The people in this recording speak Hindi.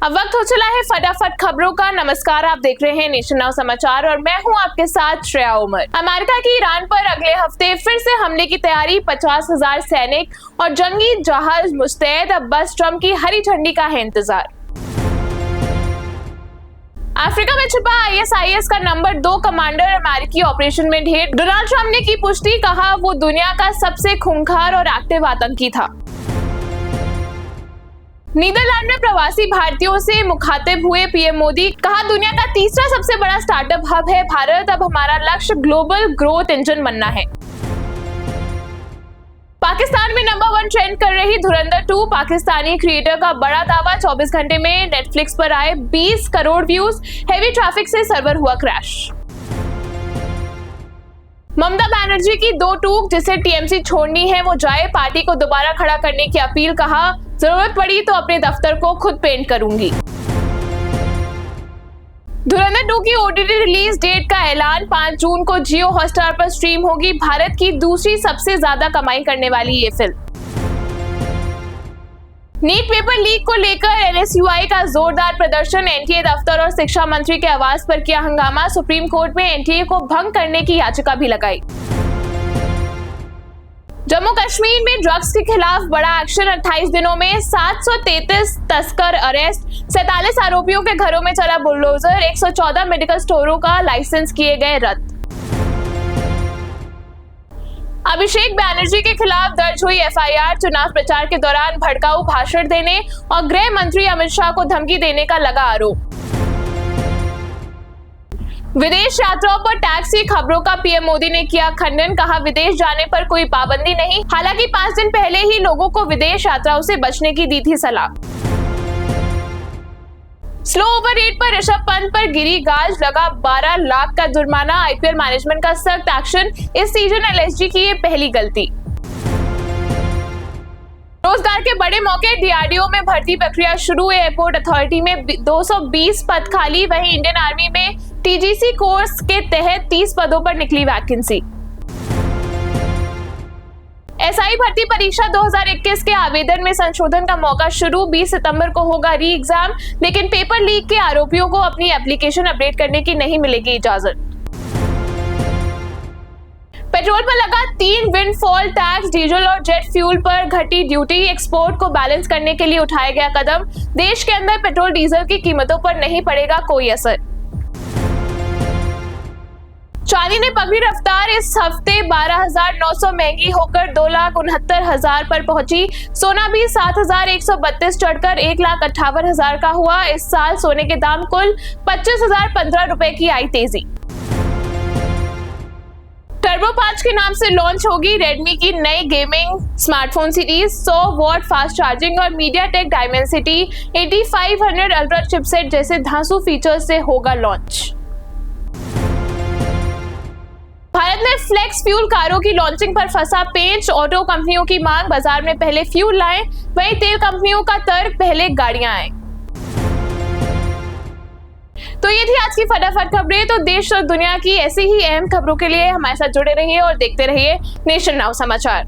अब वक्त हो चला है फटाफट खबरों का। नमस्कार, आप देख रहे हैं नेशन नाउ समाचार और मैं हूं आपके साथ श्रेया उमर। अमेरिका की ईरान पर अगले हफ्ते फिर से हमले की तैयारी, 50,000 सैनिक और जंगी जहाज मुस्तैद, अब बस ट्रंप की हरी झंडी का है इंतजार। अफ्रीका में छिपा ISIS का नंबर 2 कमांडर अमेरिकी ऑपरेशन में ढेर। डोनाल्ड ट्रंप ने की पुष्टि, कहा वो दुनिया का सबसे खूंखार और एक्टिव आतंकी था। नीदरलैंड में प्रवासी भारतीयों से मुखातिब हुए PM मोदी, कहा दुनिया का तीसरा सबसे बड़ा स्टार्टअप हब है भारत, अब हमारा लक्ष्य ग्लोबल ग्रोथ इंजन बनना है। पाकिस्तान में नंबर 1 ट्रेंड कर रही धुरंधर 2, पाकिस्तानी क्रिएटर का बड़ा दावा, 24 घंटे में नेटफ्लिक्स पर आए 20 करोड़ व्यूज, हेवी ट्रैफिक से सर्वर हुआ क्रैश। ममता बनर्जी की 2 टूक, जिसे TMC छोड़नी है वो जाए, पार्टी को दोबारा खड़ा करने की अपील, कहा जरूरत पड़ी तो अपने दफ्तर को खुद पेंट करूंगी। धुरंधर 2 की OTT रिलीज डेट का ऐलान, 5 जून को जियो हॉटस्टार पर स्ट्रीम होगी। भारत की दूसरी सबसे ज्यादा कमाई करने वाली ये फिल्म। नीट पेपर लीक को लेकर NSUI का जोरदार प्रदर्शन, NTA दफ्तर और शिक्षा मंत्री के आवास पर किया हंगामा, सुप्रीम कोर्ट में NTA को भंग करने की याचिका भी लगाई। जम्मू कश्मीर में ड्रग्स के खिलाफ बड़ा एक्शन, 28 दिनों में 733 तस्कर अरेस्ट, 47 आरोपियों के घरों में चला बुलडोजर, 114 मेडिकल स्टोरों का लाइसेंस किए गए रद्द। अभिषेक बैनर्जी के खिलाफ दर्ज हुई FIR, चुनाव प्रचार के दौरान भड़काऊ भाषण देने और गृह मंत्री अमित शाह को धमकी देने का लगा आरोप। विदेश यात्राओं पर टैक्स की खबरों का PM मोदी ने किया खंडन, कहा विदेश जाने पर कोई पाबंदी नहीं, हालांकि 5 दिन पहले ही लोगों को विदेश यात्राओं से बचने की दी थी सलाह। स्लो ओवर रेट पर ऋषभ पंत पर गिरी गाज, लगा 12 लाख का जुर्माना, IPL मैनेजमेंट का सख्त एक्शन, इस सीजन LSG की ये पहली गलती। रोजगार के बड़े मौके, DRDO में भर्ती प्रक्रिया शुरू, एयरपोर्ट अथॉरिटी में 220 पद खाली, वहीं इंडियन आर्मी में TGC कोर्स के तहत 30 पदों पर निकली वैकेंसी। SI भर्ती परीक्षा 2021 के आवेदन में संशोधन का मौका शुरू, 20 सितंबर को होगा री एग्जाम, लेकिन पेपर लीक के आरोपियों को अपनी एप्लीकेशन अपडेट करने की नहीं मिलेगी इजाजत। पेट्रोल पर लगा 3 विंडफॉल टैक्स, डीजल और जेट फ्यूल पर घटी ड्यूटी, एक्सपोर्ट को बैलेंस करने के लिए उठाया गया कदम, देश के अंदर पेट्रोल डीजल की कीमतों पर नहीं पड़ेगा कोई असर। चांदी ने पकड़ी रफ्तार, इस हफ्ते 12,900 महंगी होकर 2,69,000 पर पहुंची, सोना भी 7,132 चढ़कर 1,58,000 का हुआ। इस साल सोने के दाम कुल 25,015 रुपए की आई तेजी। टर्बो 5 के नाम से लॉन्च होगी रेडमी की नई gaming smartphone series, 100 watt fast charging और मीडियाटेक डायमेंसिटी 8500 अल्ट्रा चिपसेट जैसे धांसू फीचर्स से होगा लॉन्च। भारत में फ्लेक्स फ्यूल कारों की लॉन्चिंग पर फंसा पेंच, ऑटो कंपनियों की मांग, बाजार में पहले फ्यूल लाएं, वहीं तेल कंपनियों का तर्क पहले गाड़ियां आए। तो ये थी आज की फटाफट खबरें। तो देश और दुनिया की ऐसी ही अहम खबरों के लिए हमारे साथ जुड़े रहिए और देखते रहिए नेशन नाउ समाचार।